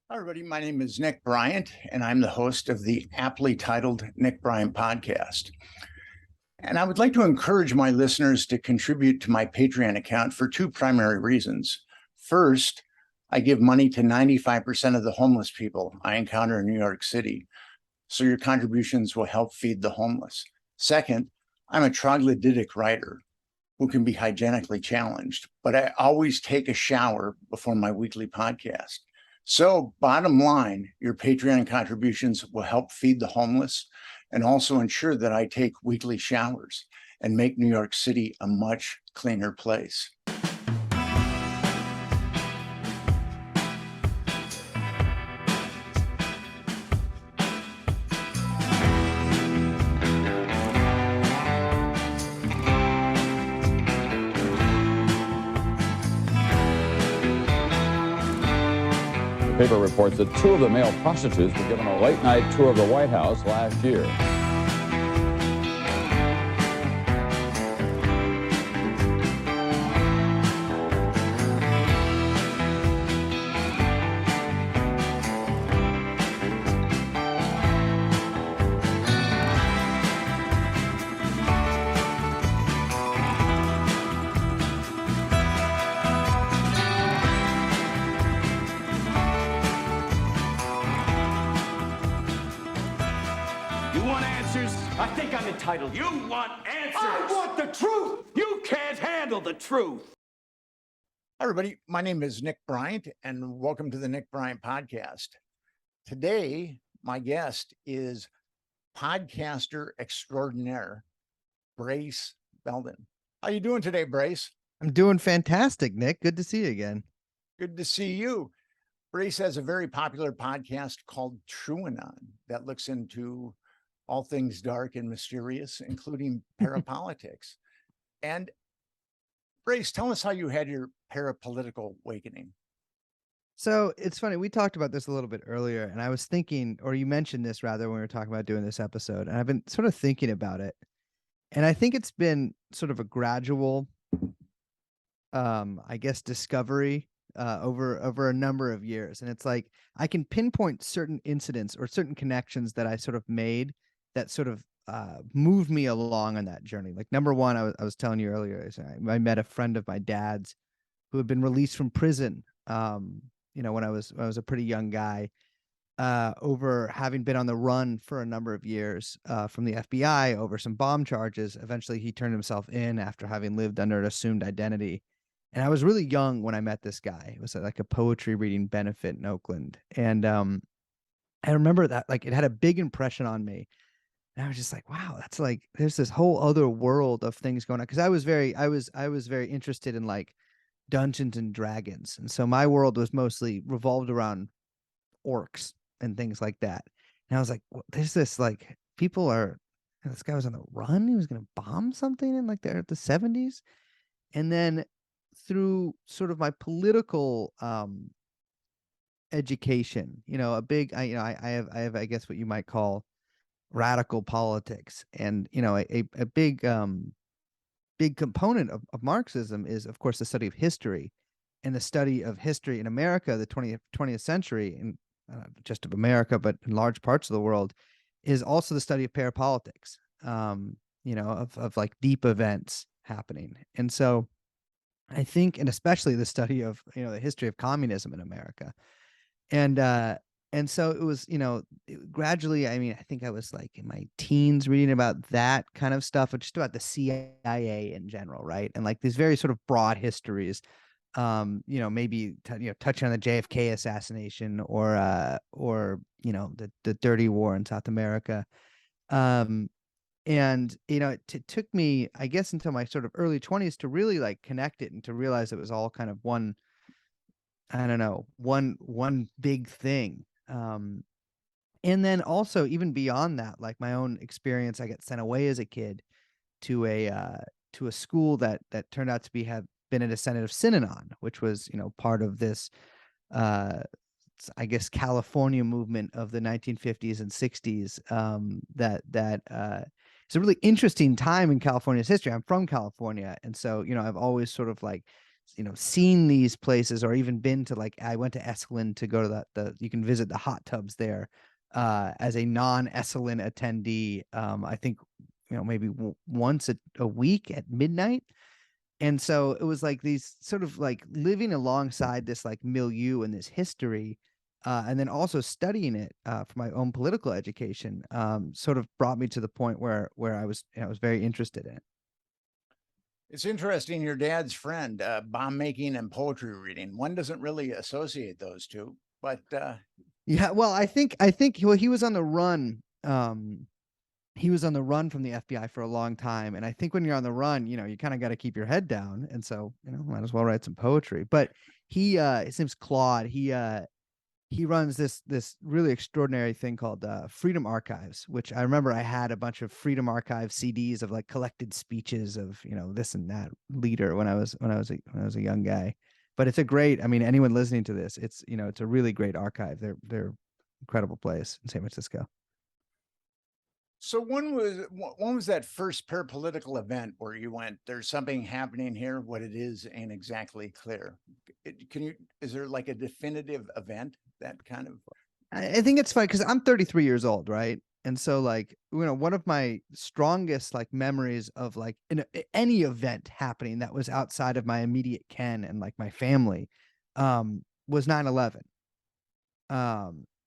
Hi, everybody. My name is Nick Bryant, and I'm the host of the aptly titled Nick Bryant podcast. And I would like to encourage my listeners to contribute to my Patreon account for two primary reasons. First, I give money to 95% of the homeless people I encounter in New York City, so your contributions will help feed the homeless. Second, I'm a troglodytic writer who can be hygienically challenged, but I always take a shower before my weekly podcast. So, bottom line, your Patreon contributions will help feed the homeless and also ensure that I take weekly showers and make New York City a much cleaner place. The paper reports that two of the male prostitutes were given a late-night tour of the White House last year. I think I'm entitled. You want answers. I want the truth. You can't handle the truth. Hi, everybody. My name is Nick Bryant, and welcome to the Nick Bryant podcast. Today, my guest is podcaster extraordinaire, Brace Belden. How you doing today, Brace? I'm doing fantastic, Nick. Good to see you again. Good to see you. Brace has a very popular podcast called TrueAnon that looks into all things dark and mysterious, including parapolitics. And Brace, tell us how you had your parapolitical awakening. So it's funny. We talked about this a little bit earlier, and I was thinking, or you mentioned this rather when we were talking about doing this episode, and I've been sort of thinking about it. And I think it's been sort of a gradual, I guess, discovery over a number of years. And it's like, I can pinpoint certain incidents or certain connections that I sort of made that sort of moved me along on that journey. Like, number one, I was telling you earlier, I met a friend of my dad's who had been released from prison, when I was a pretty young guy, over having been on the run for a number of years from the FBI over some bomb charges. Eventually, he turned himself in after having lived under an assumed identity. And I was really young when I met this guy. It was like a poetry reading benefit in Oakland. And I remember that, like, it had a big impression on me. And I was just like, wow, that's like, there's this whole other world of things going on. Cause I was very interested in like Dungeons and Dragons. And so my world was mostly revolved around orcs and things like that. And I was like, well, there's this, like, this guy was on the run. He was going to bomb something in like the 70s. And then through sort of my political, education, I have, I guess what you might call radical politics. And, a big component of Marxism is, of course, the study of history, and the study of history in America, the 20th century, and just of America, but in large parts of the world, is also the study of parapolitics, of like deep events happening. And so I think, and especially the study of, the history of communism in America. And so it was, gradually, I mean, I think I was like in my teens reading about that kind of stuff, or just about the CIA in general, right? And like these very sort of broad histories, maybe touching on the JFK assassination, or the dirty war in South America. And it took me, I guess, until my sort of early 20s to really like connect it and to realize it was all kind of one big thing. And then also, even beyond that, like my own experience, I got sent away as a kid to a school that turned out to have been a descendant of Synanon, which was, part of this, I guess, California movement of the 1950s and 60s. It's a really interesting time in California's history. I'm from California, and so, I've always sort of like seen these places or even been to, like, I went to Esalen to go to you can visit the hot tubs there as a non-Esalen attendee. I think, maybe once a week at midnight. And so it was like these sort of like living alongside this like milieu and this history, and then also studying it for my own political education, sort of brought me to the point where I was very interested in it. It's interesting. Your dad's friend, bomb making and poetry reading. One doesn't really associate those two, but Yeah, well, I think well, he was on the run. He was on the run from the FBI for a long time, and I think when you're on the run, you kind of got to keep your head down, and so might as well write some poetry. But his name's Claude. He runs this really extraordinary thing called Freedom Archives, which I remember I had a bunch of Freedom Archive CDs of like collected speeches of this and that leader when I was a young guy. But it's a great. I mean, anyone listening to this, it's a really great archive. They're incredible place in San Francisco. so when was that first parapolitical event where you went, there's something happening here, what it is ain't exactly clear? Is there like a definitive event that kind of? I think it's funny because I'm 33 years old, right? And so, like, one of my strongest like memories of like any event happening that was outside of my immediate ken and like my family, was 9/11.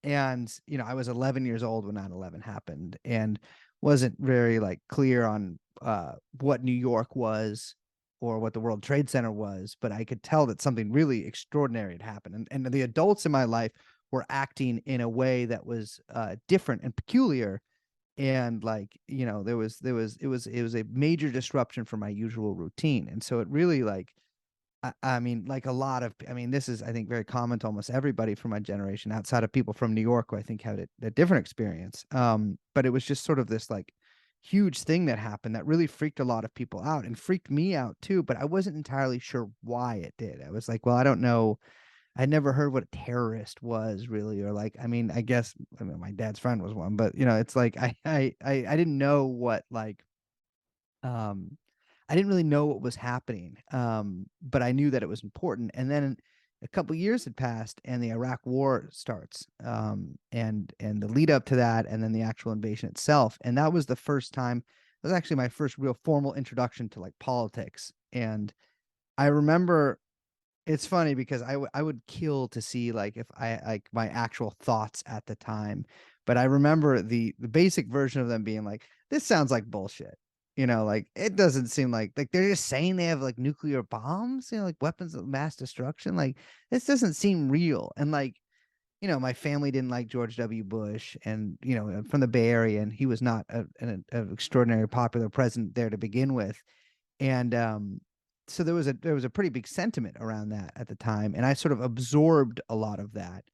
And I was 11 years old when 9/11 happened, and wasn't very like clear on what New York was or what the World Trade Center was, but I could tell that something really extraordinary had happened, and the adults in my life were acting in a way that was different and peculiar, and like it was a major disruption from my usual routine, and so it really like I mean, like a lot of, I mean, this is, I think, very common to almost everybody from my generation outside of people from New York who I think had a different experience. But it was just sort of this like huge thing that happened that really freaked a lot of people out and freaked me out too. But I wasn't entirely sure why it did. I was like, well, I don't know. I'd never heard what a terrorist was really, or like, I mean, I mean, my dad's friend was one, but it's like, I didn't know what like, um, I didn't really know what was happening, but I knew that it was important. And then a couple years had passed, and the Iraq War starts, and the lead up to that, and then the actual invasion itself. And that was the first time. It was actually my first real formal introduction to like politics. And I remember it's funny because I would kill to see like if I like my actual thoughts at the time, but I remember the basic version of them being like, "This sounds like bullshit." Like it doesn't seem like they're just saying they have like nuclear bombs, like weapons of mass destruction. Like this doesn't seem real. And like, my family didn't like George W. Bush, and I'm from the Bay Area, and he was not an extraordinary popular president there to begin with. And so there was a pretty big sentiment around that at the time, and I sort of absorbed a lot of that,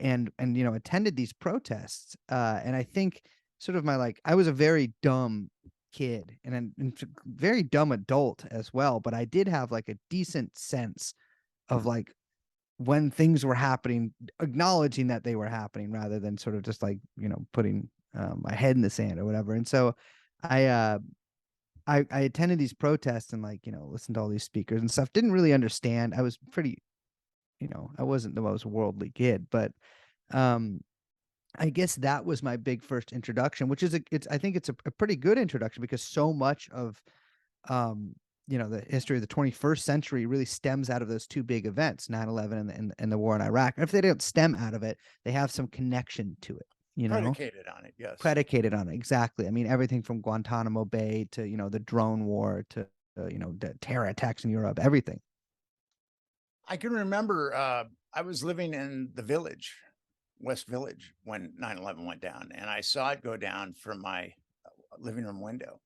and attended these protests, and I think sort of my like I was a very dumb kid and very dumb adult as well, but I did have like a decent sense of like when things were happening, acknowledging that they were happening rather than sort of just like putting my head in the sand or whatever. And so I uh I attended these protests and like, listened to all these speakers and stuff. Didn't really understand. I was pretty, I wasn't the most worldly kid, but um I guess that was my big first introduction, which is I think it's a pretty good introduction because so much of the history of the 21st century really stems out of those two big events, 9/11 and the war in Iraq. And if they don't stem out of it, they have some connection to it, Predicated on it, yes. predicated on it. Exactly. I mean, everything from Guantanamo Bay to, the drone war to, the terror attacks in Europe, everything. I can remember I was living in the Village, West Village, when 9/11 went down, and I saw it go down from my living room window.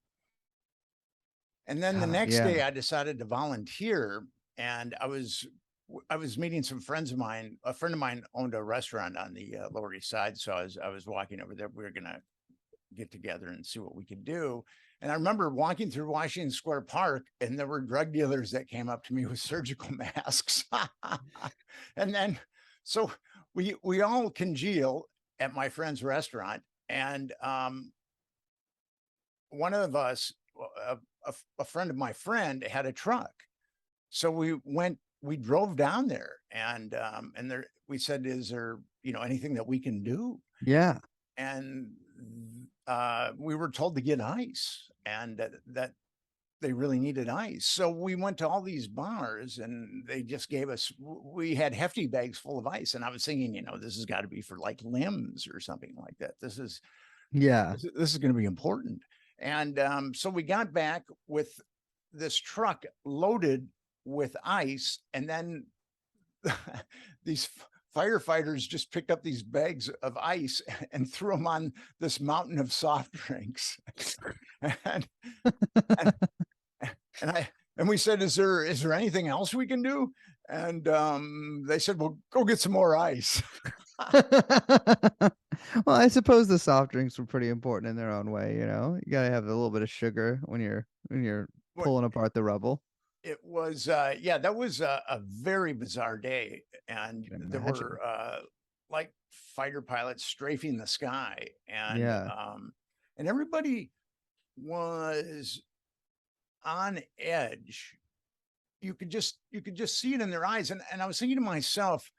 And then the next day Yeah. I decided to volunteer, and I was meeting some friends of mine. A friend of mine owned a restaurant on the Lower East Side, so I was walking over there. We were gonna get together and see what we could do. And I remember walking through Washington Square Park, and there were drug dealers that came up to me with surgical masks. And then so we all congeal at my friend's restaurant, and one of us, a friend of my friend, had a truck, So we drove down there, and there we said, is there, anything that we can do? Yeah. And we were told to get ice, and that they really needed ice. So we went to all these bars, and they just gave us, we had hefty bags full of ice. And I was thinking, this has got to be for like limbs or something like that. Yeah. This is going to be important. And so we got back with this truck loaded with ice, and then these firefighters just picked up these bags of ice and threw them on this mountain of soft drinks. and, and and we said, is there anything else we can do? And they said, well, go get some more ice. Well, I suppose the soft drinks were pretty important in their own way. You gotta have a little bit of sugar when you're pulling apart the rubble. It was, that was a very bizarre day. And there Imagine. were like fighter pilots strafing the sky, and Yeah. and everybody was on edge. You could just see it in their eyes. And I was thinking to myself,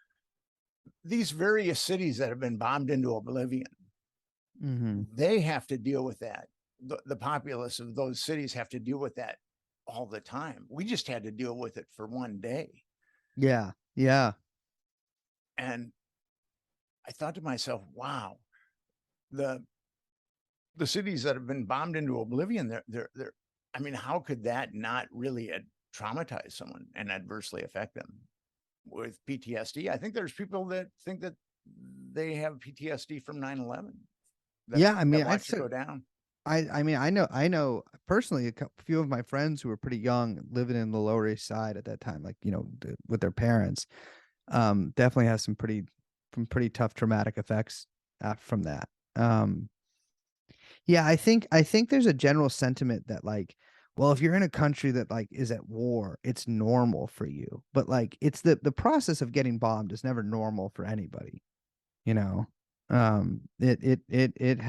these various cities that have been bombed into oblivion, Mm-hmm. they have to deal with that. The populace of those cities have to deal with that all the time. We just had to deal with it for one day. Yeah. Yeah. And I thought to myself, wow, the cities that have been bombed into oblivion, they're I mean, how could that not really traumatize someone and adversely affect them with PTSD? I think there's people that think that they have PTSD from 9/11. Yeah. I mean, That watched it go down. I mean, I know personally a few of my friends who were pretty young living in the Lower East Side at that time, like, with their parents, definitely has some pretty tough traumatic effects from that. Yeah, I think there's a general sentiment that, like, well, if you're in a country that, like, is at war, it's normal for you. But, like, it's the process of getting bombed is never normal for anybody, you know. It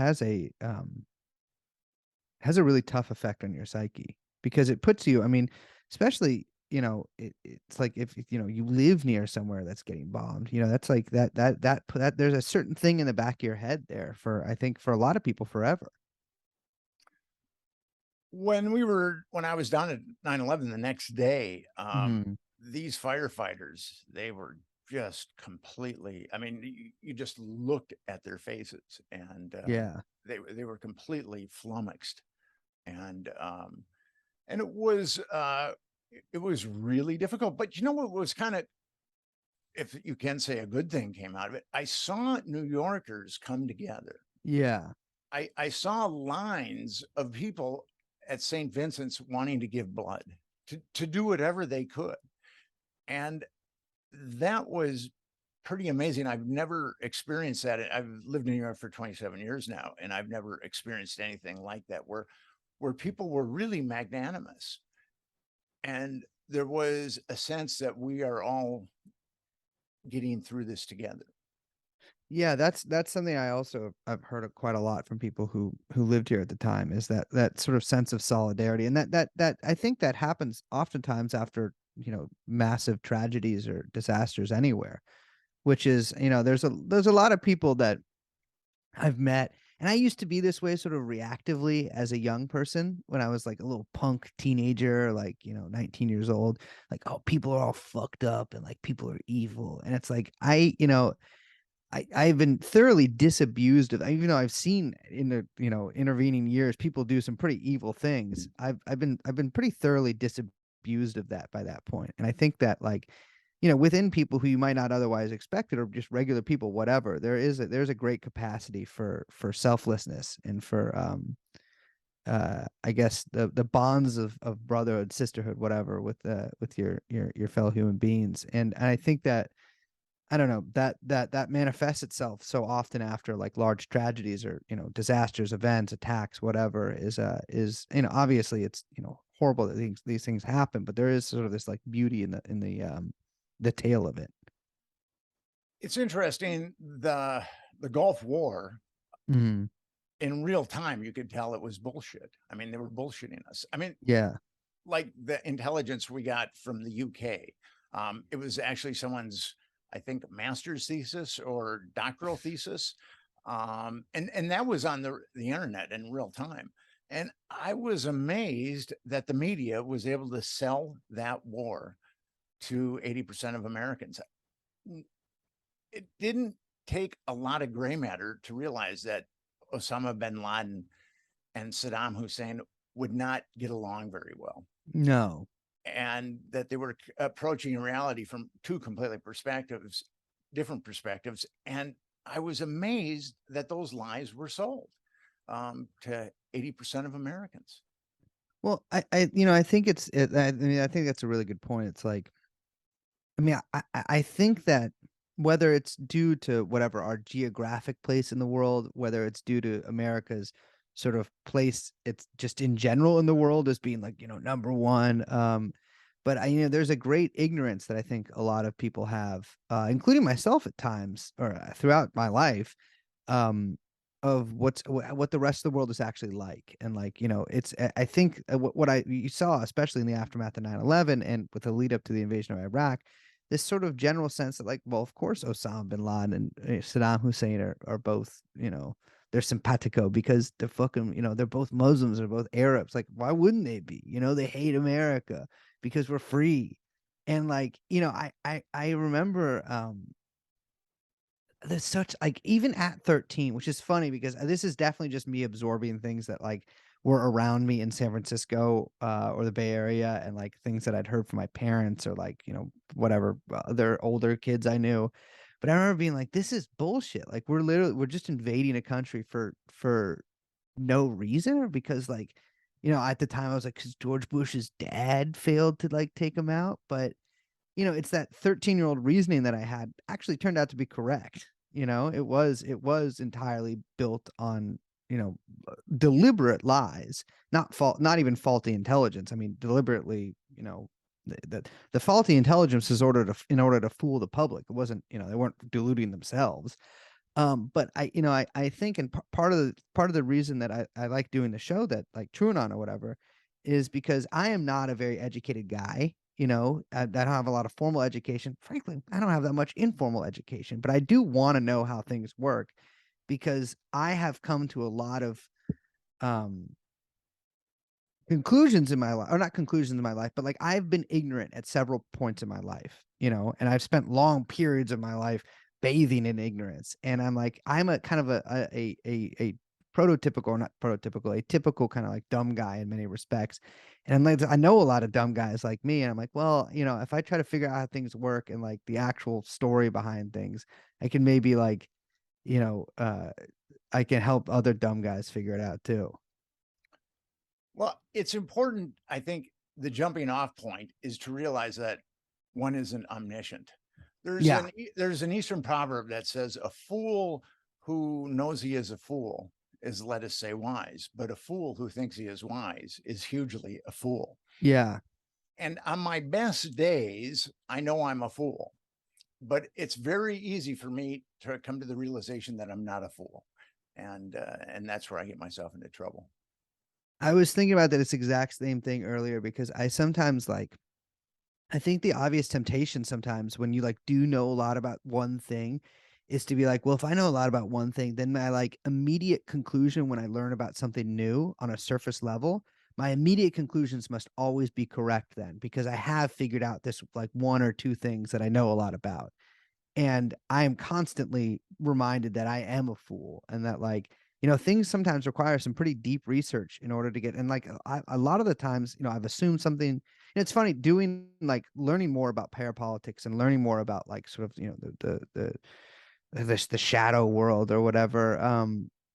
has a really tough effect on your psyche, because it puts you, I mean, especially, it's like if you live near somewhere that's getting bombed, that's like that there's a certain thing in the back of your head there for, I think, for a lot of people forever. When I was down at 9/11 the next day, Mhm. these firefighters, they were just completely, I mean, you just looked at their faces, and Yeah. they were completely flummoxed. And and it was really difficult. But you know what was kind of, if you can say, a good thing came out of it? I saw New Yorkers come together. Yeah. I saw lines of people at St. Vincent's wanting to give blood, to do whatever they could. And that was pretty amazing. I've never experienced that. I've lived in New York for 27 years now, and I've never experienced anything like that, where people were really magnanimous. And there was a sense that we are all getting through this together. Yeah, that's something I also I've heard of quite a lot from people who lived here at the time, is that sort of sense of solidarity. And that I think that happens oftentimes after, massive tragedies or disasters anywhere, which is, there's a lot of people that I've met, and I used to be this way sort of reactively as a young person when I was like a little punk teenager, like, 19 years old, like, oh, people are all fucked up and like people are evil. And it's like, I've been thoroughly disabused of, even though I've seen in the, intervening years, people do some pretty evil things. I've been pretty thoroughly disabused of that by that point. And I think that, like, within people who you might not otherwise expect it, or just regular people, whatever, there's a great capacity for selflessness and for, I guess the bonds of brotherhood, sisterhood, whatever, with your fellow human beings. And I think that, I don't know, that manifests itself so often after, like, large tragedies or, disasters, events, attacks, whatever, is, obviously it's, horrible that these things happen, but there is sort of this, like, beauty in the tale of it. It's interesting, the Gulf War, Mhm. in real time, you could tell it was bullshit. I mean, they were bullshitting us. I mean, Yeah. like the intelligence we got from the UK. It was actually someone's, I think, master's thesis or doctoral thesis. And that was on the internet in real time. And I was amazed that the media was able to sell that war to 80% of Americans. It didn't take a lot of gray matter to realize that Osama bin Laden and Saddam Hussein would not get along very well, No. and that they were approaching reality from two completely different perspectives. And I was amazed that those lies were sold to 80% of Americans. Well, I think I mean, I think that's a really good point. It's like, I mean, I think that whether it's due to whatever our geographic place in the world, whether it's due to America's sort of place, it's just in general in the world as being like, number one. But there's a great ignorance that I think a lot of people have, including myself at times or throughout my life, um, of what the rest of the world is actually like. And like, it's, I think what you saw, especially in the aftermath of 9/11 and with the lead up to the invasion of Iraq, this sort of general sense that like, well, of course, Osama bin Laden and Saddam Hussein are both, they're simpatico because they're fucking, they're both Muslims, they're both Arabs. Like, why wouldn't they be? They hate America because we're free. And like, I remember there's such like even at 13, which is funny because this is definitely just me absorbing things that like were around me in San Francisco or the Bay Area, and like things that I'd heard from my parents or like, whatever other older kids I knew. But I remember being like, this is bullshit. Like we're just invading a country for no reason, or because like, at the time I was like, because George Bush's dad failed to like take him out. But it's that 13-year-old reasoning that I had actually turned out to be correct. It was entirely built on, deliberate lies, not even faulty intelligence. I mean, deliberately, the faulty intelligence is in order to fool the public. It wasn't, they weren't deluding themselves. But I think, and part of the reason that I like doing the show, that like TrueAnon or whatever, is because I am not a very educated guy. I don't have a lot of formal education. Frankly, I don't have that much informal education, but I do want to know how things work, because I have come to a lot of conclusions in my life, or not conclusions in my life, but like I've been ignorant at several points in my life, and I've spent long periods of my life bathing in ignorance. And I'm like, I'm a kind of a prototypical, or not prototypical, a typical kind of like dumb guy in many respects. And I'm like, I know a lot of dumb guys like me. And I'm like, well, if I try to figure out how things work and like the actual story behind things, I can maybe like, I can help other dumb guys figure it out too. Well, it's important, I think the jumping off point is to realize that one isn't omniscient. Yeah. There's an Eastern proverb that says, a fool who knows he is a fool is, let us say, wise, but a fool who thinks he is wise is hugely a fool. Yeah. And on my best days, I know I'm a fool, but it's very easy for me to come to the realization that I'm not a fool. And that's where I get myself into trouble. I was thinking about that exact same thing earlier, because I sometimes like, I think the obvious temptation sometimes when you like do know a lot about one thing is to be like, well, if I know a lot about one thing, then my like immediate conclusion when I learn about something new on a surface level, my immediate conclusions must always be correct then, because I have figured out this like one or two things that I know a lot about. And I am constantly reminded that I am a fool, and that like, things sometimes require some pretty deep research in order to get, and like a lot of the times, I've assumed something. And it's funny doing like learning more about parapolitics and learning more about like sort of, the shadow world or whatever,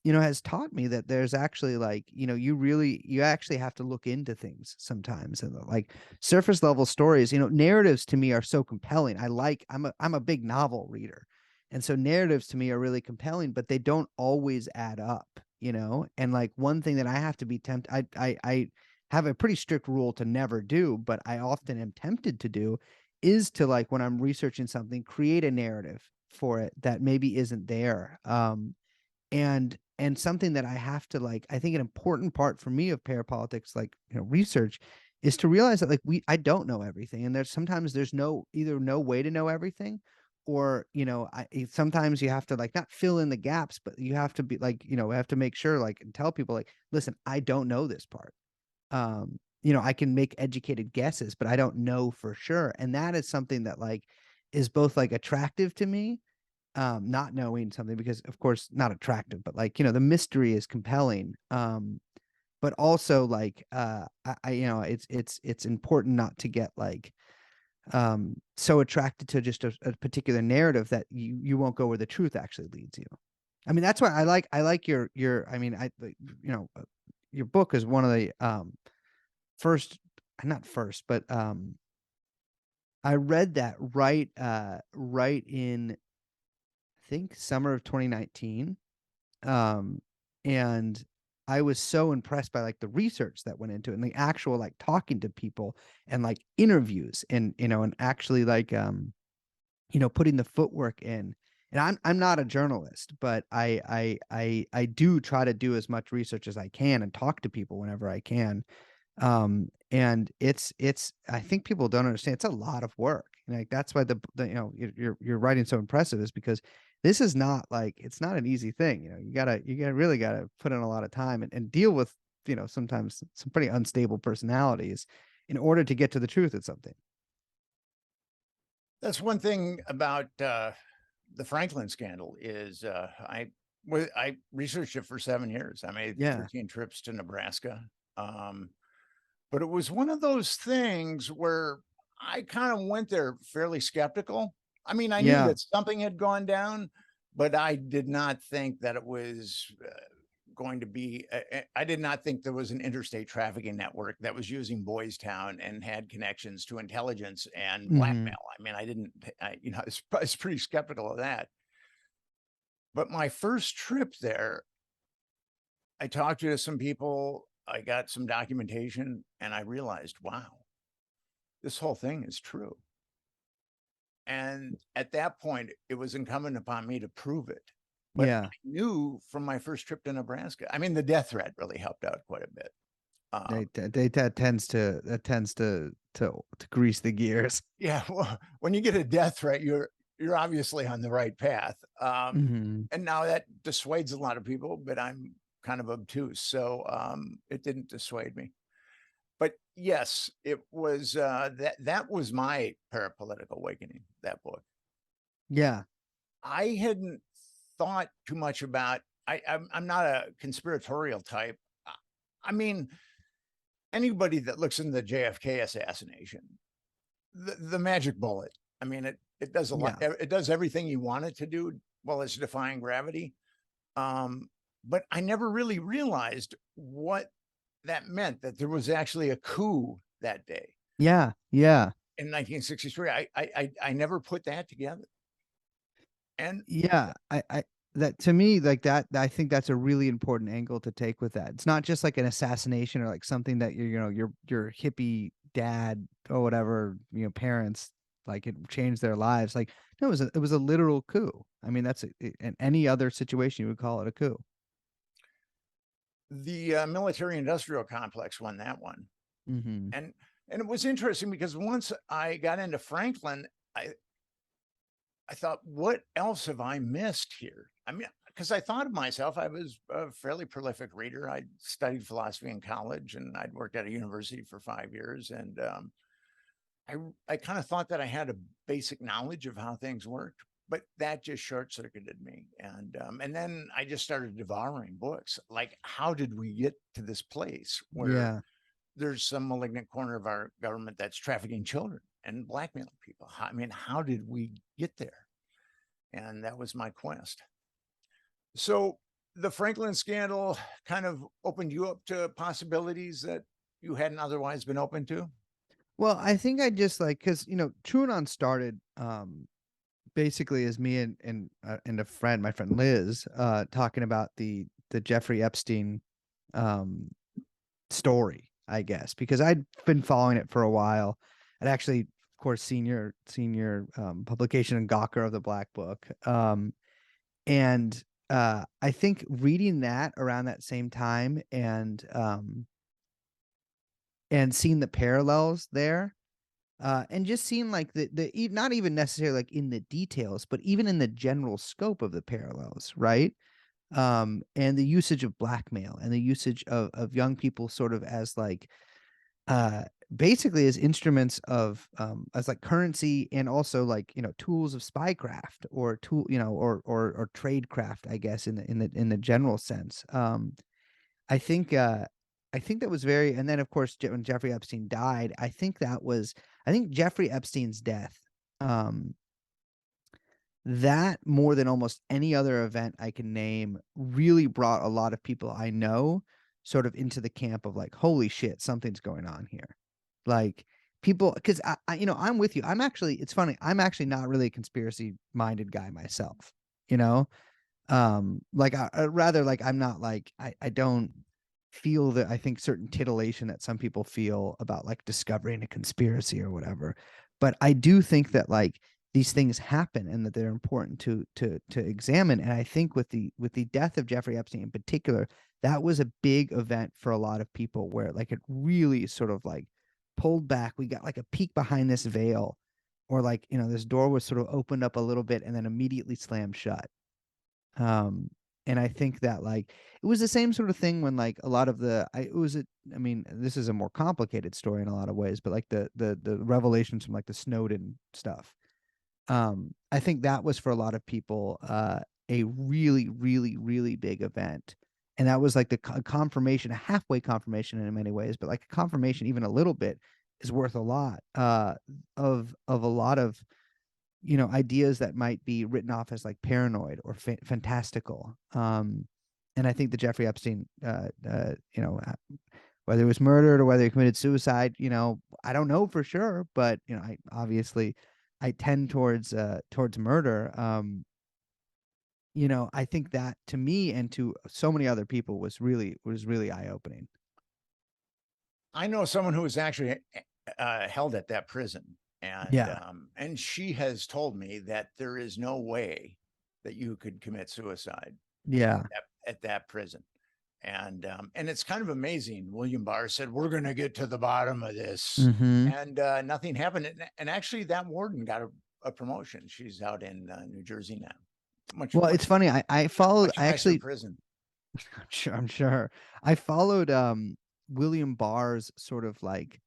has taught me that there's actually like, you actually have to look into things sometimes. And like surface level stories, narratives to me are so compelling. I'm a big novel reader. And so narratives to me are really compelling, but they don't always add up, and like one thing that I have to be tempted, I have a pretty strict rule to never do, but I often am tempted to do, is to like, when I'm researching something, create a narrative for it that maybe isn't there. And something that I have to like, I think an important part for me of parapolitics, like, research, is to realize that like I don't know everything, and sometimes there's either no way to know everything, or sometimes you have to like not fill in the gaps, but you have to be like have to make sure like and tell people like, listen, I don't know this part. I can make educated guesses, but I don't know for sure, and that is something that like is both like attractive to me, not knowing something, because of course not attractive, but like the mystery is compelling. But also like it's important not to get like so attracted to just a particular narrative that you won't go where the truth actually leads you. I mean, that's why I like your I mean, your book is one of the first, not first, but I read that right in, I think, summer of 2019. And I was so impressed by like the research that went into it and the actual like talking to people and like interviews and and actually like putting the footwork in. And I'm not a journalist, but I do try to do as much research as I can and talk to people whenever I can. And it's I think people don't understand, it's a lot of work. Like that's why the your writing so impressive, is because this is not like, it's not an easy thing. You really gotta put in a lot of time and deal with sometimes some pretty unstable personalities in order to get to the truth of something. That's one thing about the Franklin scandal is I researched it for 7 years. I made Yeah. 13 trips to Nebraska. But it was one of those things where I kind of went there fairly skeptical. I mean, I knew Yeah. that something had gone down, but I did not think that it was going to be. I did not think there was an interstate trafficking network that was using Boys Town and had connections to intelligence and Hmm. blackmail. I mean, I didn't. I was pretty skeptical of that. But my first trip there, I talked to some people, I got some documentation, and I realized, wow, this whole thing is true. And at that point, it was incumbent upon me to prove it. But I Yeah. knew from my first trip to Nebraska, I mean, the death threat really helped out quite a bit. That tends to grease the gears. Yeah, well, when you get a death threat, you're obviously on the right path. Hmm. And now that dissuades a lot of people, but I'm kind of obtuse, so it didn't dissuade me. But yes, it was that was my parapolitical awakening, that book. Yeah. I hadn't thought too much about. I'm not a conspiratorial type. I mean, anybody that looks into the JFK assassination, the magic bullet. I mean, it does a lot. Yeah. It does everything you want it to do while it's defying gravity. But I never really realized what that meant, that there was actually a coup that day Yeah. Yeah. in 1963. I never put that together. And Yeah, I that to me, like I think that's a really important angle to take with that. It's not just like an assassination or like something that your hippie dad or whatever, parents, like it changed their lives. Like no, it was a literal coup. I mean, in any other situation you would call it a coup. the military industrial complex won that one. Hmm. And it was interesting because once I got into Franklin, I thought, what else have I missed here? I mean, because I thought of myself, I was a fairly prolific reader. I studied philosophy in college and I'd worked at a university for 5 years. And I kind of thought that I had a basic knowledge of how things worked, but that just short circuited me. And then I just started devouring books. Like, how did we get to this place where Yeah. there's some malignant corner of our government that's trafficking children and blackmailing people? I mean, how did we get there? And that was my quest. So the Franklin scandal kind of opened you up to possibilities that you hadn't otherwise been open to. Well, I think I just like, because TrueAnon started basically as me and a friend, my friend Liz, talking about the Jeffrey Epstein um story, I guess, because I'd been following it for a while. I'd actually, of course, senior publication and Gawker of the Black Book. And I think reading that around that same time, and and seeing the parallels there. And just seeing like not even necessarily like in the details, but even in the general scope of the parallels, right? And the usage of blackmail and the usage of young people sort of as like uh basically as instruments of as like currency, and also like, tools of spycraft, or tool, or tradecraft, I guess, in the general sense. I think I think that was very, and then of course when Jeffrey Epstein died, I think Jeffrey Epstein's death, um that more than almost any other event I can name really brought a lot of people I know sort of into the camp of like, holy shit, something's going on here. Like, people, because I'm with you. It's funny, I'm actually not really a conspiracy minded guy myself, you know? Like I rather like, I'm not like, I don't feel that, I think, certain titillation that some people feel about like discovering a conspiracy or whatever. But I do think that like these things happen and that they're important to examine. And I think with the death of Jeffrey Epstein in particular, that was a big event for a lot of people, where like it really sort of like pulled back. We got like a peek behind this veil, or like, this door was sort of opened up a little bit and then immediately slammed shut. Um, and I think that like it was the same sort of thing when like a lot of I mean, this is a more complicated story in a lot of ways, but like the revelations from like the Snowden stuff. I think that was for a lot of people a really, really, really big event. And that was like the confirmation, a halfway confirmation in many ways, but like a confirmation even a little bit is worth a lot of a lot of, ideas that might be written off as like paranoid or fantastical. And I think the Jeffrey Epstein, whether it was murdered or whether he committed suicide, I don't know for sure, but I tend towards murder. I think that to me and to so many other people was really eye opening. I know someone who was actually held at that prison, Yeah, and she has told me that there is no way that you could commit suicide yeah, at that prison. And it's kind of amazing. William Barr said, "We're going to get to the bottom of this," hmm and nothing happened. And actually, that warden got a promotion. She's out in New Jersey now. Much, Well, it's much, funny. I followed. much I nicer actually, prison. I'm sure. I followed William Barr's sort of like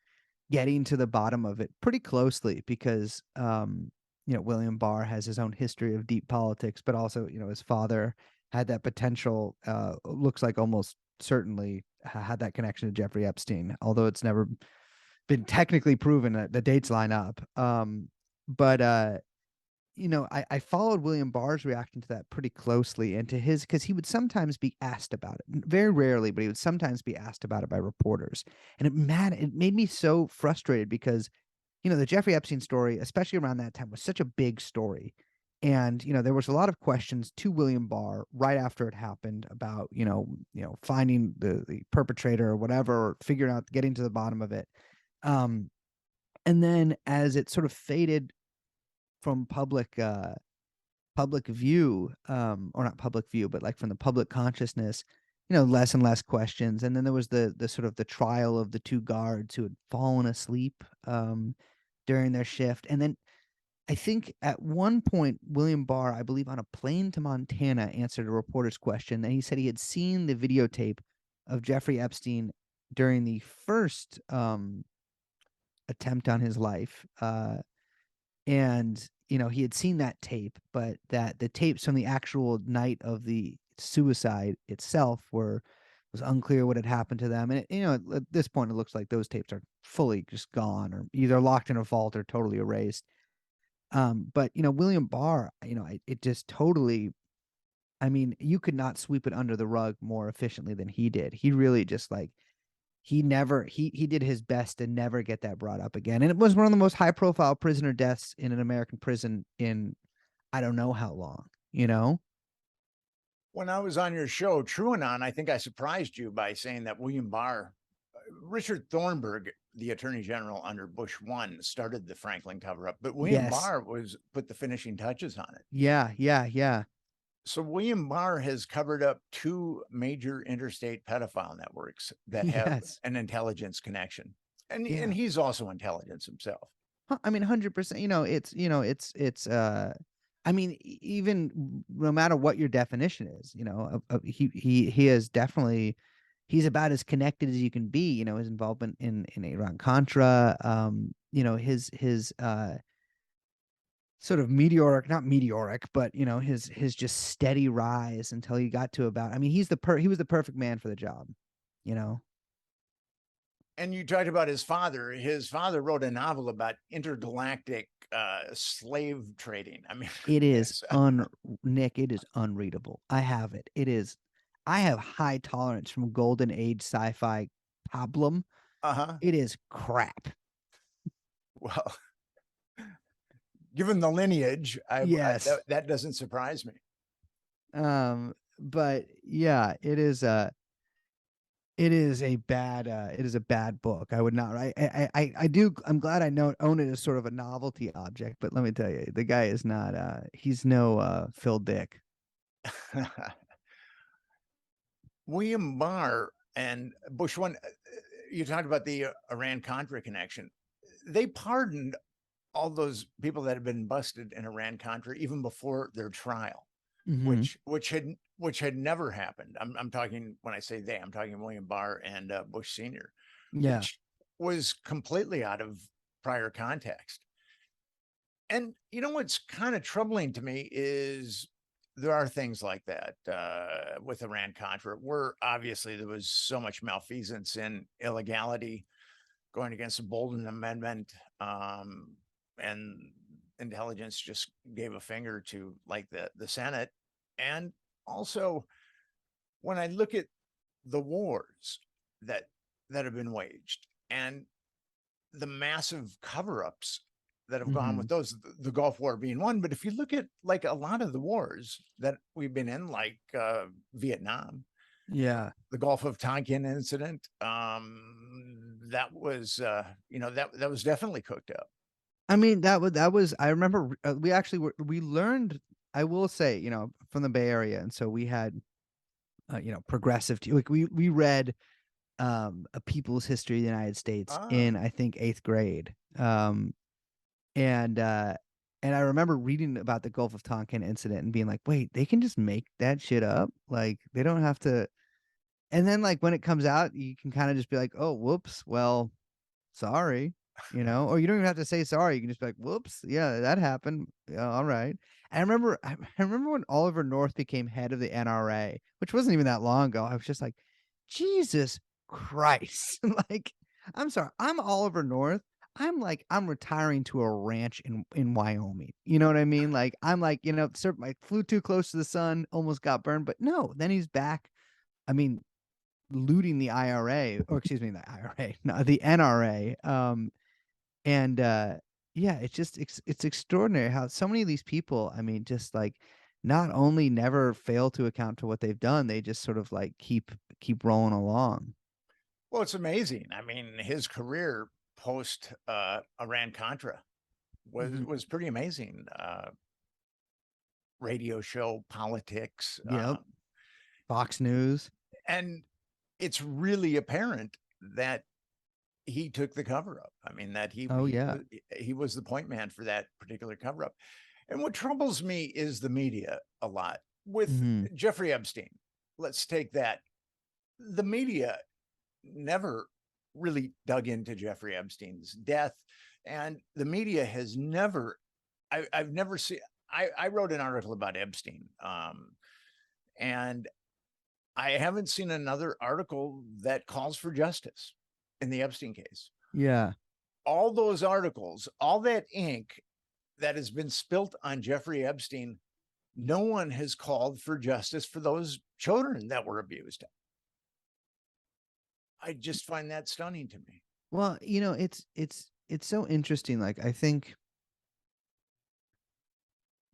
getting to the bottom of it pretty closely, because William Barr has his own history of deep politics, but also, his father had that potential, looks like almost certainly had that connection to Jeffrey Epstein, although it's never been technically proven that the dates line up. But I followed William Barr's reaction to that pretty closely, and to his, because he would sometimes be asked about it, very rarely, but he would sometimes be asked about it by reporters, and it made me so frustrated, because the Jeffrey Epstein story, especially around that time, was such a big story, and there was a lot of questions to William Barr right after it happened about finding the perpetrator or whatever, or figuring out, getting to the bottom of it, um, and then as it sort of faded from public view, or not public view, but like from the public consciousness, less and less questions. And then there was the sort of the trial of the two guards who had fallen asleep during their shift. And then I think at one point, William Barr, I believe on a plane to Montana, answered a reporter's question, and he said he had seen the videotape of Jeffrey Epstein during the first attempt on his life. And he had seen that tape, but that the tapes from the actual night of the suicide itself was unclear what had happened to them. And at this point, it looks like those tapes are fully just gone, or either locked in a vault or totally erased. But William Barr, it just totally, I mean, you could not sweep it under the rug more efficiently than he did. He really just like, he did his best to never get that brought up again. And it was one of the most high profile prisoner deaths in an American prison in I don't know how long. When I was on your show, TrueAnon, I think I surprised you by saying that William Barr, Richard Thornburg, the Attorney General under Bush 1, started the Franklin cover-up, but William Yes. Barr put the finishing touches on it. Yeah. So William Barr has covered up 2 major interstate pedophile networks that have Yes. an intelligence connection. And Yeah. he's also intelligence himself. I mean, 100%. I mean, even no matter what your definition is, he is definitely he's about as connected as you can be. His involvement in Iran Contra, his sort of meteoric, not meteoric, but his just steady rise until he got to about. I mean, he was the perfect man for the job. And you talked about his father. His father wrote a novel about intergalactic slave trading. I mean, It is Nick, it is unreadable. I have it. I have high tolerance from golden age sci-fi problem. uh-huh. It is crap. Well, given the lineage, Yes. that doesn't surprise me. But yeah, it is a bad book. I would not. I'm glad I own it as sort of a novelty object, but let me tell you, the guy is not. He's no Phil Dick. William Barr and Bush one. You talked about the Iran-Contra connection. They pardoned all those people that had been busted in Iran-Contra even before their trial, which had never happened. I'm talking, when I say they, I'm talking William Barr and Bush Sr., which was completely out of prior context. And what's kind of troubling to me is there are things like that with Iran-Contra, where obviously there was so much malfeasance and illegality going against the Bolden Amendment, and intelligence just gave a finger to like the Senate. And also, when I look at the wars that have been waged and the massive cover-ups that have gone with those, the Gulf War being one. But if you look at like a lot of the wars that we've been in, like Vietnam, the Gulf of Tonkin incident, that was that was definitely cooked up. I mean, that was I remember we learned, I will say, from the Bay Area, and so we had progressive like we read A People's History of the United States in, I think, 8th grade. And I remember reading about the Gulf of Tonkin incident and being like, wait, they can just make that shit up? Like, they don't have to. And then, like, when it comes out, you can kind of just be like, oh, whoops, well, sorry, or you don't even have to say sorry. You can just be like, whoops, yeah, that happened. Yeah, all right. I remember when Oliver North became head of the NRA, which wasn't even that long ago. I was just like, Jesus Christ. Like, I'm sorry, I'm Oliver North. I'm retiring to a ranch in Wyoming. You know what I mean? Like, I'm like, I flew too close to the sun, almost got burned, but no, then he's back. I mean, looting the IRA, or excuse me, the IRA, no, the NRA. And yeah, it's extraordinary how so many of these people, I mean, just like not only never fail to account for what they've done, they just sort of like keep rolling along. Well, it's amazing. I mean, his career post Iran Contra was pretty amazing. Radio show, politics, Fox News, and it's really apparent that he took the cover up. I mean, that he was the point man for that particular cover up. And what troubles me is the media a lot with Jeffrey Epstein. Let's take that. The media never really dug into Jeffrey Epstein's death, and the media has never. I've never seen. I wrote an article about Epstein, and I haven't seen another article that calls for justice in the Epstein case. Yeah. All those articles, all that ink that has been spilt on Jeffrey Epstein, no one has called for justice for those children that were abused. I just find that stunning to me. Well, it's so interesting. Like, I think,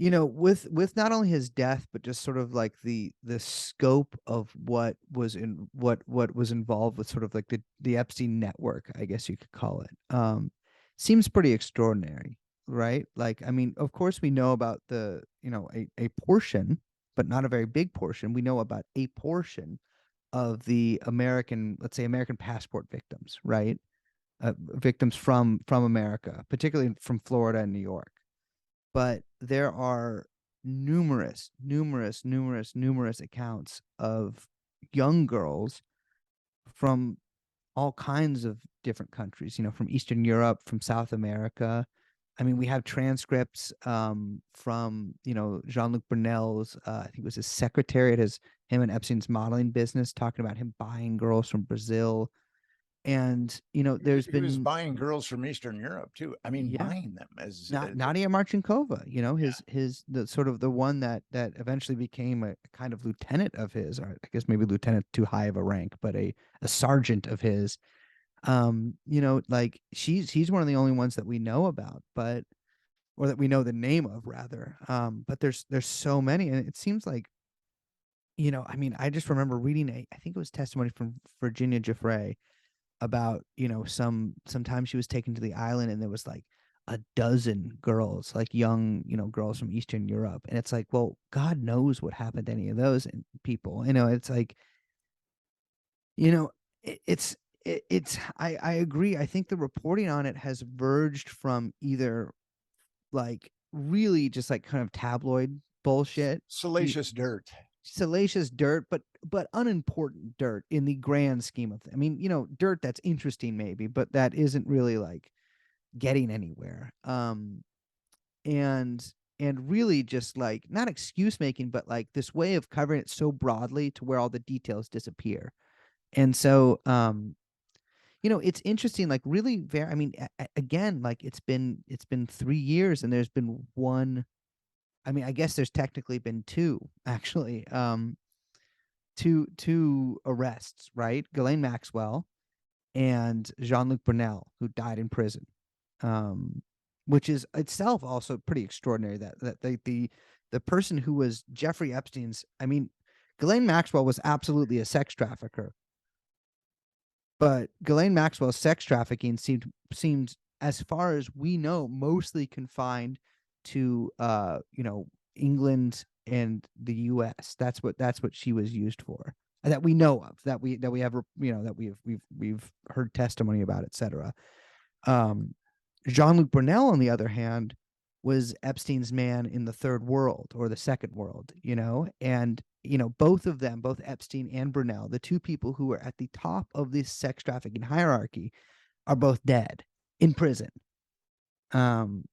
with not only his death, but just sort of like the scope of what was involved with sort of like the Epstein network, I guess you could call it, seems pretty extraordinary, right? Like, I mean, of course we know about the, a portion, but not a very big portion. We know about a portion of the American, let's say, American passport victims, right? victims from America, particularly from Florida and New York. But there are numerous accounts of young girls from all kinds of different countries, from Eastern Europe, from South America. I mean, we have transcripts from, Jean-Luc Brunel's, I think it was his secretary at him and Epstein's modeling business, talking about him buying girls from Brazil. And, there's He was been, buying girls from Eastern Europe too. I mean, yeah, buying them as Nadia Marchinkova, the sort of the one that eventually became a kind of lieutenant of his, or I guess maybe lieutenant too high of a rank, but a sergeant of his. Like he's one of the only ones that we know about, or that we know the name of rather. But there's so many, and it seems like, I mean, I just remember reading I think it was testimony from Virginia Giuffre about, sometime she was taken to the island and there was like a dozen girls, like young, girls from Eastern Europe. And it's like, well, God knows what happened to any of those people. It's like, I agree. I think the reporting on it has verged from either like really just like kind of tabloid bullshit, salacious dirt. salacious dirt, but unimportant dirt in the grand scheme of things. I mean, dirt that's interesting maybe, but that isn't really like getting anywhere. And really just like not excuse making, but like this way of covering it so broadly to where all the details disappear. And so it's interesting, like really very, I mean, again, like it's been 3 years and there's been one, I mean, I guess there's technically been two actually, two arrests, right? Ghislaine Maxwell and Jean-Luc Brunel, who died in prison, which is itself also pretty extraordinary. That the person who was Jeffrey Epstein's, I mean, Ghislaine Maxwell was absolutely a sex trafficker, but Ghislaine Maxwell's sex trafficking seemed, as far as we know, mostly confined to England and the U.S. That's what she was used for, that we know of, that we have, that we've heard testimony about, etc. Jean-Luc Brunel, on the other hand, was Epstein's man in the third world or the second world, and both of them, both Epstein and Brunel, the two people who were at the top of this sex trafficking hierarchy, are both dead in prison. And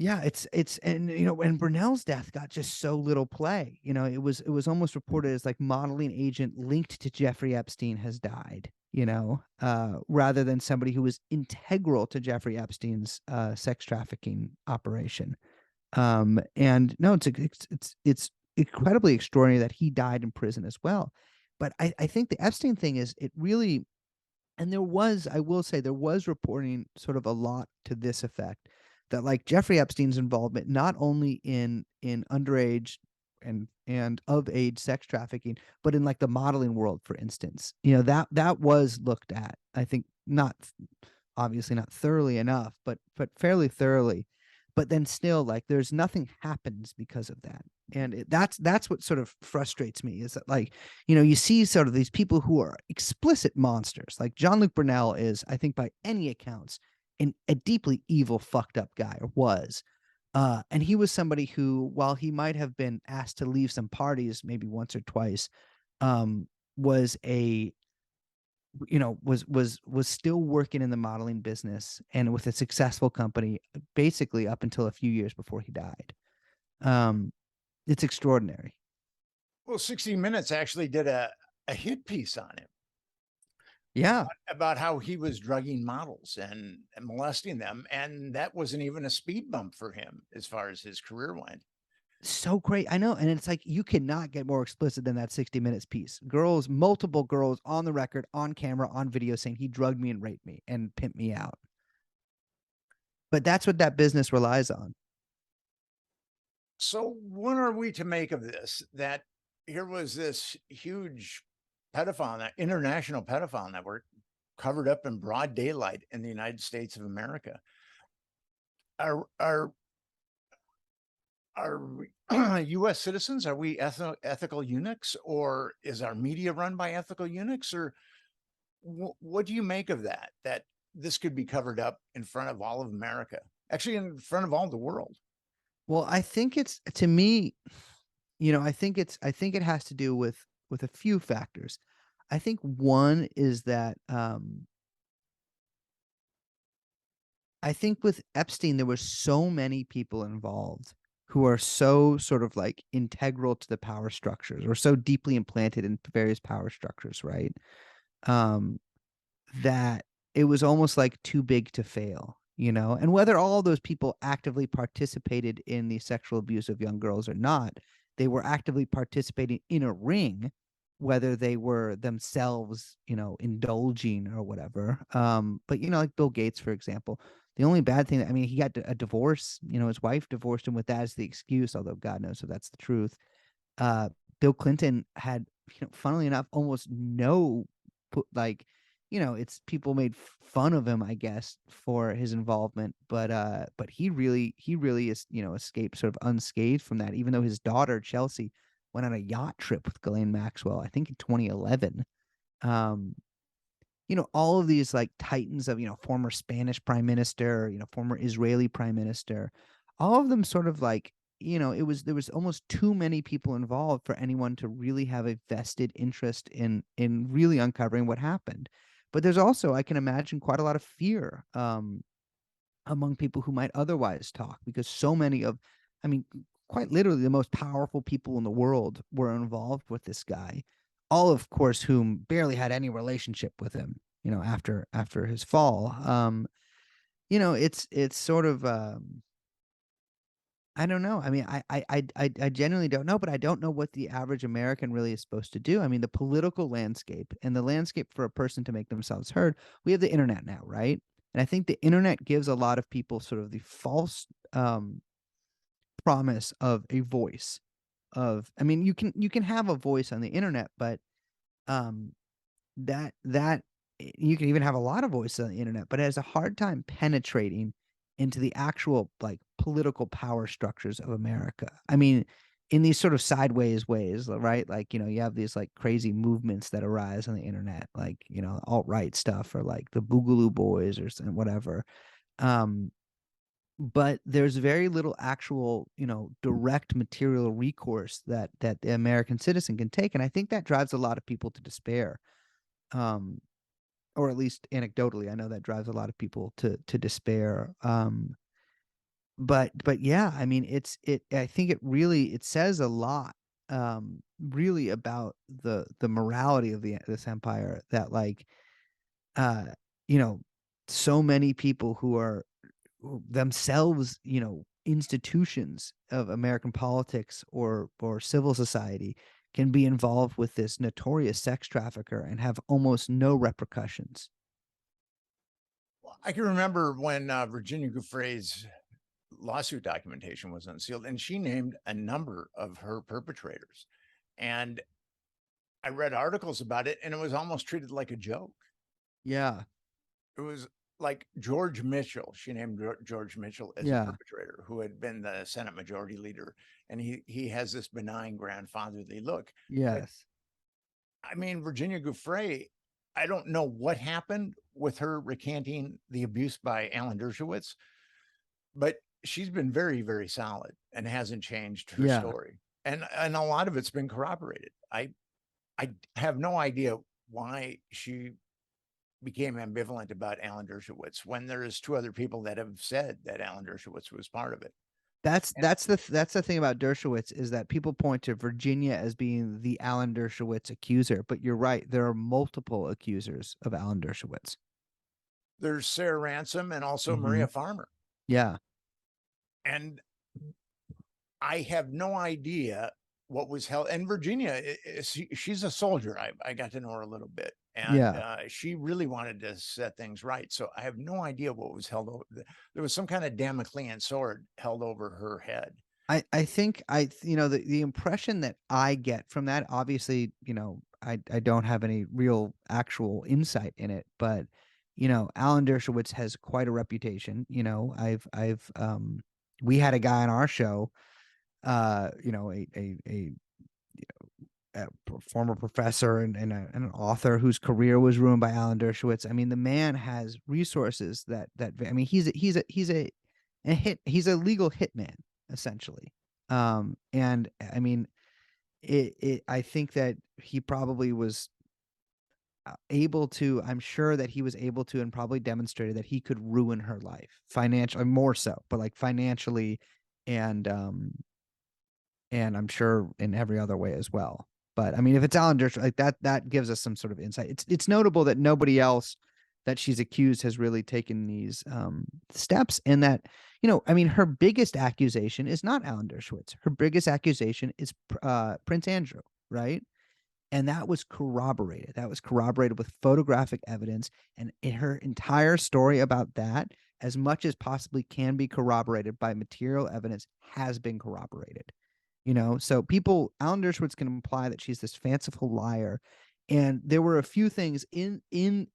yeah, it's and and Brunel's death got just so little play. It was almost reported as like modeling agent linked to Jeffrey Epstein has died, rather than somebody who was integral to Jeffrey Epstein's sex trafficking operation. And no, it's incredibly extraordinary that he died in prison as well. But I think the Epstein thing is, it really, and I will say, there was reporting sort of a lot to this effect, that like Jeffrey Epstein's involvement not only in underage and of age sex trafficking, but in like the modeling world, for instance, that was looked at, I think, not obviously not thoroughly enough, but fairly thoroughly. But then still, like, there's nothing happens because of that. And that's what sort of frustrates me, is that, like, you see sort of these people who are explicit monsters. Like Jean-Luc Brunel is, I think, by any accounts, a deeply evil, fucked up guy, or was. And he was somebody who, while he might have been asked to leave some parties maybe once or twice, was still working in the modeling business and with a successful company, basically up until a few years before he died. It's extraordinary. Well, 60 Minutes actually did a hit piece on him. Yeah. About how he was drugging models and molesting them. And that wasn't even a speed bump for him as far as his career went. So great. I know. And it's like, you cannot get more explicit than that 60 Minutes piece. Multiple girls on the record, on camera, on video, saying he drugged me and raped me and pimped me out. But that's what that business relies on. So what are we to make of this? That here was this huge international pedophile network, covered up in broad daylight in the United States of America. Are U.S. citizens, are we ethical eunuchs, or is our media run by ethical eunuchs, or what do you make of that? That this could be covered up in front of all of America, actually in front of all the world. Well, I think it's, to me, I think it has to do with a few factors. I think one is that I think with Epstein there were so many people involved who are so sort of like integral to the power structures, or so deeply implanted in various power structures, right? Um, that it was almost like too big to fail, And whether all those people actively participated in the sexual abuse of young girls or not, they were actively participating in a ring, whether they were themselves, indulging or whatever. But like Bill Gates, for example, the only bad thing that, I mean, he got a divorce, his wife divorced him with that as the excuse, although God knows if that's the truth. uh, Bill Clinton had, funnily enough, almost no like, it's people made fun of him, I guess, for his involvement, but he really is, escaped sort of unscathed from that, even though his daughter Chelsea went on a yacht trip with Ghislaine Maxwell, I think in 2011. Um, all of these like titans of, former Spanish prime minister, former Israeli prime minister, all of them sort of like, there was almost too many people involved for anyone to really have a vested interest in really uncovering what happened. But there's also, I can imagine, quite a lot of fear among people who might otherwise talk, because so many of, I mean, quite literally the most powerful people in the world were involved with this guy, all of course whom barely had any relationship with him, after his fall. It's sort of I don't know. I mean, I genuinely don't know, but I don't know what the average American really is supposed to do. I mean, the political landscape and the landscape for a person to make themselves heard. We have the internet now, right? And I think the internet gives a lot of people sort of the false promise of a voice. I mean, you can have a voice on the internet, but um, that you can even have a lot of voices on the internet, but it has a hard time penetrating into the actual like political power structures of America. I mean, in these sort of sideways ways, right? Like, you have these like crazy movements that arise on the internet, like, alt-right stuff, or like the Boogaloo Boys or whatever. Um, but there's very little actual, direct material recourse that the American citizen can take. And I think that drives a lot of people to despair. Um, or at least anecdotally, I know that drives a lot of people to despair. But yeah, I mean, I think it says a lot, really about the morality of this empire, that like, uh, you know, so many people who are themselves, institutions of American politics or civil society, can be involved with this notorious sex trafficker and have almost no repercussions. I can remember when Virginia Giuffre's lawsuit documentation was unsealed, and she named a number of her perpetrators. And I read articles about it, and it was almost treated like a joke. Yeah. It was like George Mitchell. She named George Mitchell as a Yeah. perpetrator, who had been the Senate Majority Leader, and he has this benign grandfatherly look. But Yes. I mean, Virginia Giuffre, I don't know what happened with her recanting the abuse by Alan Dershowitz, but she's been very, very solid and hasn't changed her Yeah. story. And a lot of it's been corroborated. I have no idea why she became ambivalent about Alan Dershowitz when there's two other people that have said that Alan Dershowitz was part of it. That's the thing about Dershowitz, is that people point to Virginia as being the Alan Dershowitz accuser, but you're right, there are multiple accusers of Alan Dershowitz. There's Sarah Ransom and also Mhm. Maria Farmer. Yeah. And I have no idea what was held. And Virginia, she's a soldier. I got to know her a little bit, and Yeah. she really wanted to set things right. So I have no idea what was held over. There was some kind of Damoclean sword held over her head. I think the impression that I get from that, obviously, I don't have any real actual insight in it, but Alan Dershowitz has quite a reputation. We had a guy on our show, a former professor and an author whose career was ruined by Alan Dershowitz. I mean, the man has resources I mean, he's a legal hitman essentially. And I mean, I think that he probably was I'm sure that he was able to and probably demonstrated that he could ruin her life financially, more so, but like financially and I'm sure in every other way as well. But I mean, if it's Alan Dershowitz, like that gives us some sort of insight. It's notable that nobody else that she's accused has really taken these steps, and that, I mean, her biggest accusation is not Alan Dershowitz. Her biggest accusation is Prince Andrew, right? And that was corroborated. That was corroborated with photographic evidence, and her entire story about that, as much as possibly can be corroborated by material evidence, has been corroborated. So Alan Dershowitz can imply that she's this fanciful liar. And there were a few things in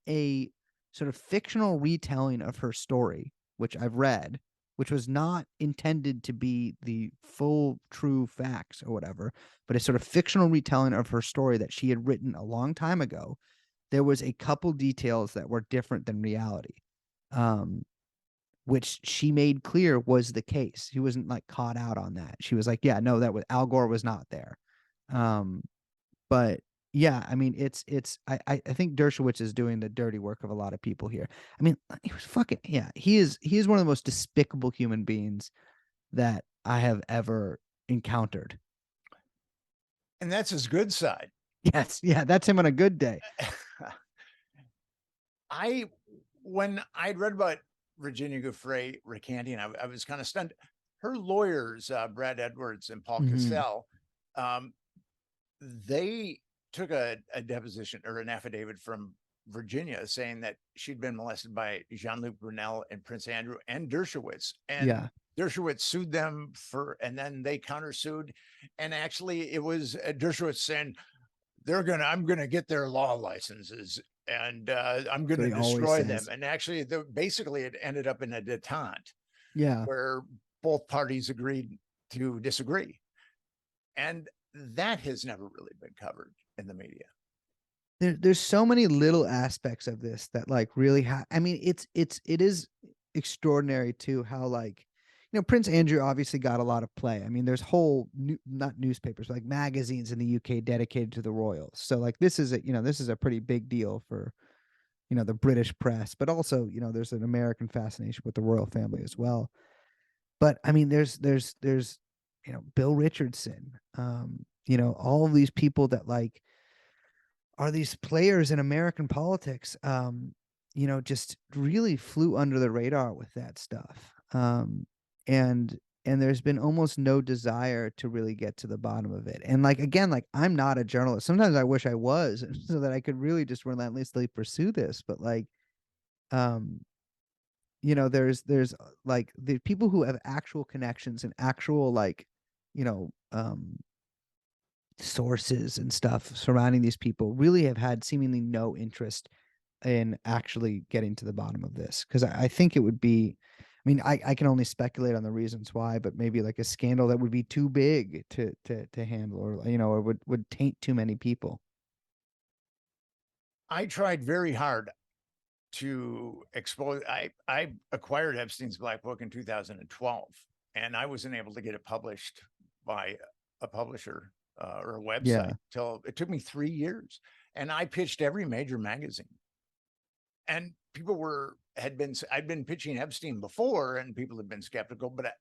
a sort of fictional retelling of her story, which I've read, which was not intended to be the full true facts or whatever, but a sort of fictional retelling of her story that she had written a long time ago. There was a couple details that were different than reality. Which she made clear was the case. She wasn't like caught out on that. She was like, yeah, no, Al Gore was not there. But yeah, I mean, I think Dershowitz is doing the dirty work of a lot of people here. I mean, he was he is one of the most despicable human beings that I have ever encountered. And that's his good side. Yes. Yeah. That's him on a good day. When I'd read about Virginia Giuffre recanting, I was kind of stunned. Her lawyers, Brad Edwards and Paul Cassell, they took a deposition or an affidavit from Virginia saying that she'd been molested by Jean-Luc Brunel and Prince Andrew and Dershowitz. And Dershowitz sued them and then they countersued. And actually it was Dershowitz saying, I'm going to get their law licenses and I'm going to destroy them. And actually, basically, it ended up in a detente, where both parties agreed to disagree, and that has never really been covered in the media. There's so many little aspects of this that like really I mean, it is extraordinary too how like, Prince Andrew obviously got a lot of play. I mean, there's whole not newspapers, but like magazines in the UK dedicated to the royals. So like this is a pretty big deal for, the British press, but also, there's an American fascination with the royal family as well. But I mean, there's Bill Richardson, all of these people that like are these players in American politics, just really flew under the radar with that stuff. And there's been almost no desire to really get to the bottom of it. And like, again, like I'm not a journalist. Sometimes I wish I was so that I could really just relentlessly pursue this. But like, there's like the people who have actual connections and actual like, sources and stuff surrounding these people really have had seemingly no interest in actually getting to the bottom of this. Cause I think it would be, I mean, I can only speculate on the reasons why, but maybe like a scandal that would be too big to handle, or or would taint too many people. I tried very hard to expose. I acquired Epstein's Black Book in 2012, and I wasn't able to get it published by a publisher or a website till it took me 3 years, and I pitched every major magazine, and people I'd been pitching Epstein before, and people had been skeptical, but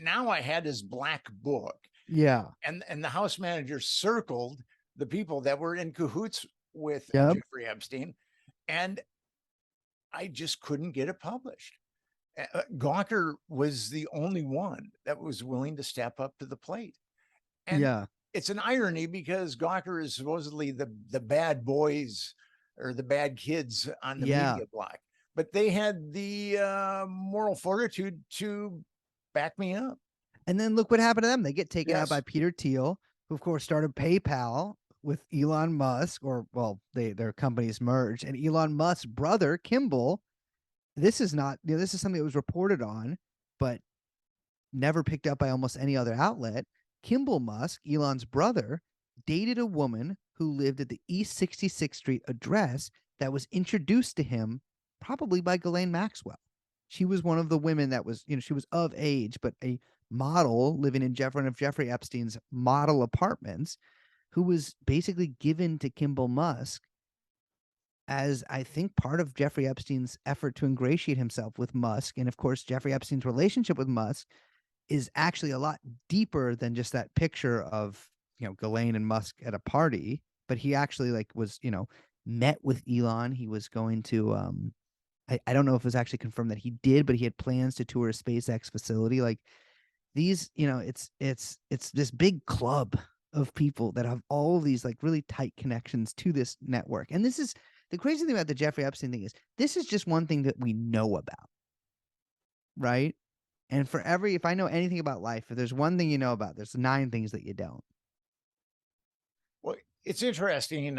now I had his Black Book. And the House manager circled the people that were in cahoots with Jeffrey Epstein, and I just couldn't get it published. Gawker was the only one that was willing to step up to the plate. And it's an irony because Gawker is supposedly the bad boys or the bad kids on the media block, but they had the moral fortitude to back me up. And then look what happened to them. They get taken out by Peter Thiel, who of course started PayPal with Elon Musk, their companies merged, and Elon Musk's brother, Kimball. This is something that was reported on, but never picked up by almost any other outlet. Kimball Musk, Elon's brother, dated a woman who lived at the East 66th Street address that was introduced to him probably by Ghislaine Maxwell. She was one of the women that was, she was of age, but a model living in one of Jeffrey Epstein's model apartments, who was basically given to Kimball Musk as, I think, part of Jeffrey Epstein's effort to ingratiate himself with Musk. And of course, Jeffrey Epstein's relationship with Musk is actually a lot deeper than just that picture of, Ghislaine and Musk at a party. But he actually was, met with Elon. He was going to, I don't know if it was actually confirmed that he did, but he had plans to tour a SpaceX facility. Like these, it's this big club of people that have all of these really tight connections to this network. And this is the crazy thing about the Jeffrey Epstein thing, is this is just one thing that we know about, right? And if I know anything about life, if there's one thing you know about, there's 9 things that you don't. Well, it's interesting.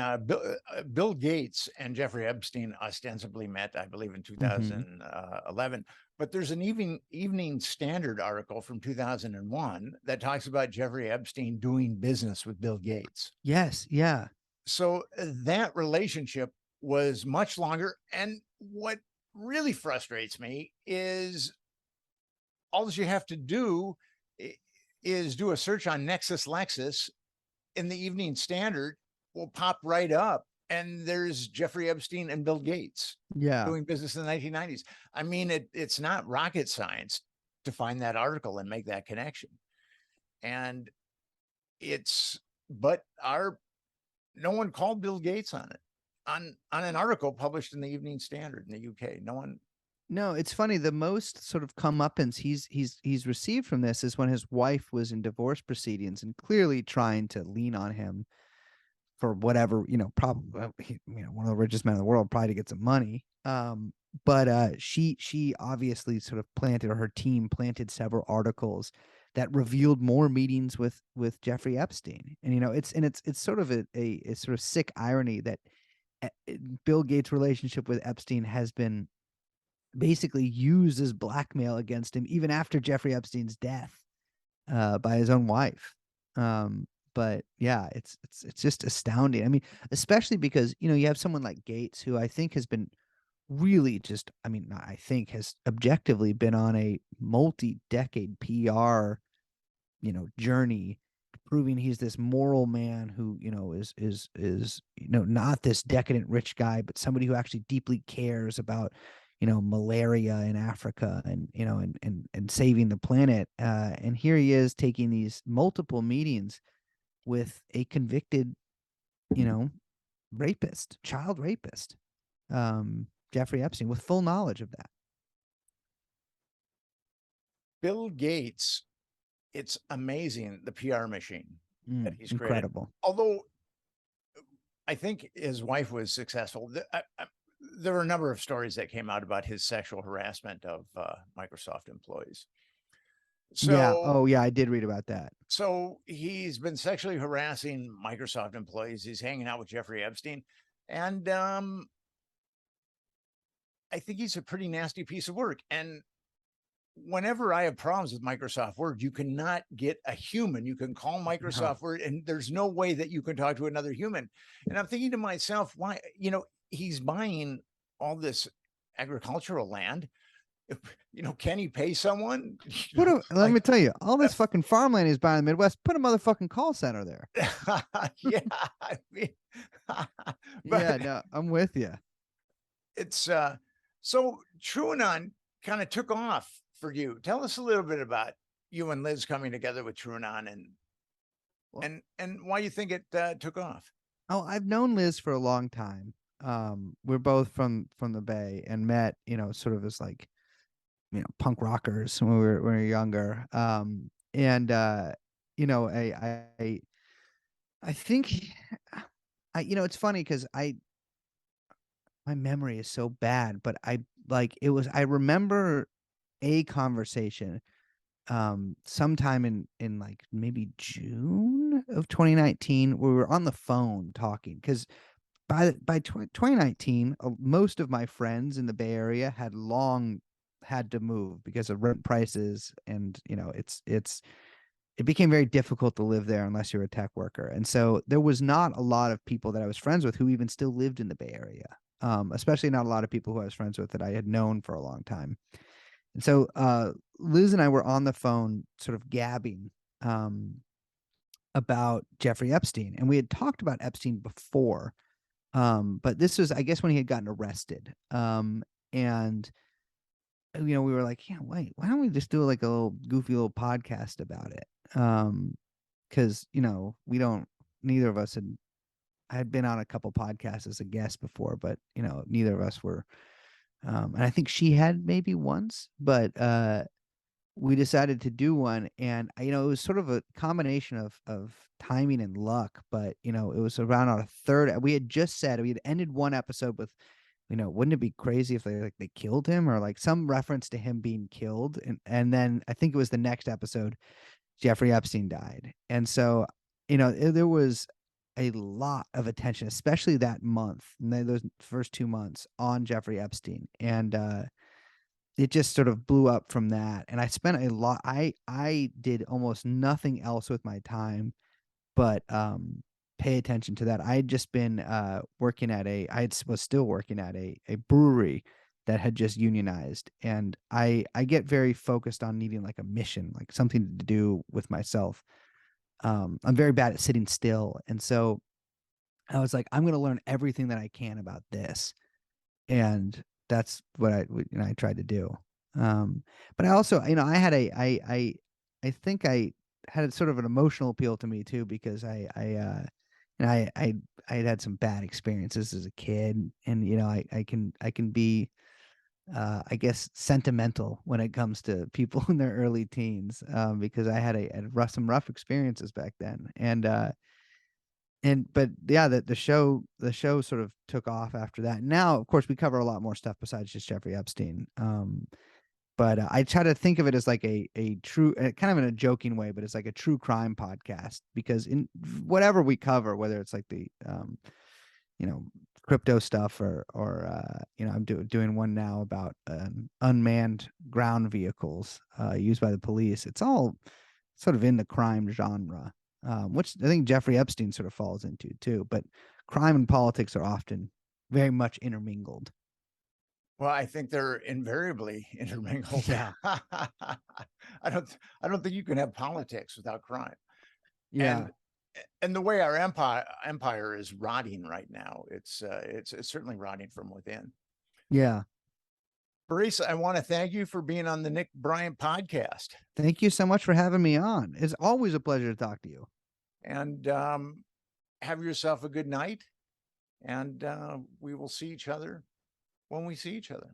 Bill Gates and Jeffrey Epstein ostensibly met, I believe, in 2011. But there's an Evening Standard article from 2001 that talks about Jeffrey Epstein doing business with Bill Gates. Yes. Yeah. So that relationship was much longer. And what really frustrates me is all that you have to do is do a search on Nexus Lexus, and the Evening Standard will pop right up, and there's Jeffrey Epstein and Bill Gates doing business in the 1990s. I mean, it's not rocket science to find that article and make that connection. And no one called Bill Gates on it, on an article published in the Evening Standard in the UK. No one. No, it's funny. The most sort of comeuppance he's received from this is when his wife was in divorce proceedings and clearly trying to lean on him for whatever, probably, one of the richest men in the world, probably to get some money. But she obviously sort of planted, or her team planted, several articles that revealed more meetings with Jeffrey Epstein. And it's sort of a sort of sick irony that Bill Gates' relationship with Epstein has been basically used as blackmail against him even after Jeffrey Epstein's death by his own wife. But yeah, it's just astounding. I mean, especially because you have someone like Gates, who I think has been really just, I think has objectively been on a multi-decade PR journey, proving he's this moral man who is not this decadent rich guy, but somebody who actually deeply cares about malaria in Africa and and saving the planet. And here he is taking these multiple meetings with a convicted child rapist, Jeffrey Epstein, with full knowledge of that. Bill Gates, it's amazing, the PR machine that he's created. Incredible. Although I think his wife was successful. There were a number of stories that came out about his sexual harassment of Microsoft employees. So, yeah. Oh, yeah. I did read about that. So he's been sexually harassing Microsoft employees. He's hanging out with Jeffrey Epstein. And I think he's a pretty nasty piece of work. And whenever I have problems with Microsoft Word, you cannot get a human. You can call Microsoft Word, and there's no way that you can talk to another human. And I'm thinking to myself, why, he's buying all this agricultural land. Can he pay someone? Let me tell you, all this fucking farmland he's buying in the Midwest, put a motherfucking call center there. Yeah. Yeah, no, I'm with you. It's so TrueAnon kind of took off for you. Tell us a little bit about you and Liz coming together with TrueAnon and why you think it took off. Oh, I've known Liz for a long time. We're both from the Bay and met, sort of as punk rockers when we were younger. I think it's funny because my memory is so bad, but I remember a conversation sometime in maybe June of 2019, where we were on the phone talking, because by 2019, most of my friends in the Bay Area had long had to move because of rent prices, and it became very difficult to live there unless you were a tech worker. And so there was not a lot of people that I was friends with who even still lived in the Bay Area, especially not a lot of people who I was friends with that I had known for a long time. And so Liz and I were on the phone sort of gabbing about Jeffrey Epstein. And we had talked about Epstein before, but this was, I guess, when he had gotten arrested. And we were like, yeah, wait, why don't we just do like a little goofy little podcast about it? Because neither of us had been on a couple podcasts as a guest before, but neither of us were. And I think she had maybe once, but we decided to do one, and it was sort of a combination of timing and luck, but it was around on a third. We had just said we had ended one episode with, wouldn't it be crazy if they killed him, or like some reference to him being killed, and then I think it was the next episode, Jeffrey Epstein died, and so there was a lot of attention, especially that month, and those first 2 months on Jeffrey Epstein, and it just sort of blew up from that. And I spent a lot. I did almost nothing else with my time, but pay attention to that. I had just been working at was still working at a brewery that had just unionized, and I get very focused on needing like a mission, like something to do with myself. I'm very bad at sitting still, and so I was like, I'm going to learn everything that I can about this, and that's what I tried to do. But I also, I had I think I had a sort of an emotional appeal to me too, because I had some bad experiences as a kid, and I can be I guess sentimental when it comes to people in their early teens, because I had some rough experiences back then, but yeah, the show sort of took off after that. Now, of course, we cover a lot more stuff besides just Jeffrey Epstein. But I try to think of it as like a true, kind of in a joking way, but it's like a true crime podcast, because in whatever we cover, whether it's like the crypto stuff, or I'm doing one now about unmanned ground vehicles used by the police. It's all sort of in the crime genre, which I think Jeffrey Epstein sort of falls into too. But crime and politics are often very much intermingled. Well, I think they're invariably intermingled. Yeah. I don't think you can have politics without crime. Yeah. And the way our empire is rotting right now, it's certainly rotting from within. Yeah. Maurice, I want to thank you for being on the Nick Bryant podcast. Thank you so much for having me on. It's always a pleasure to talk to you. And have yourself a good night. And we will see each other when we see each other.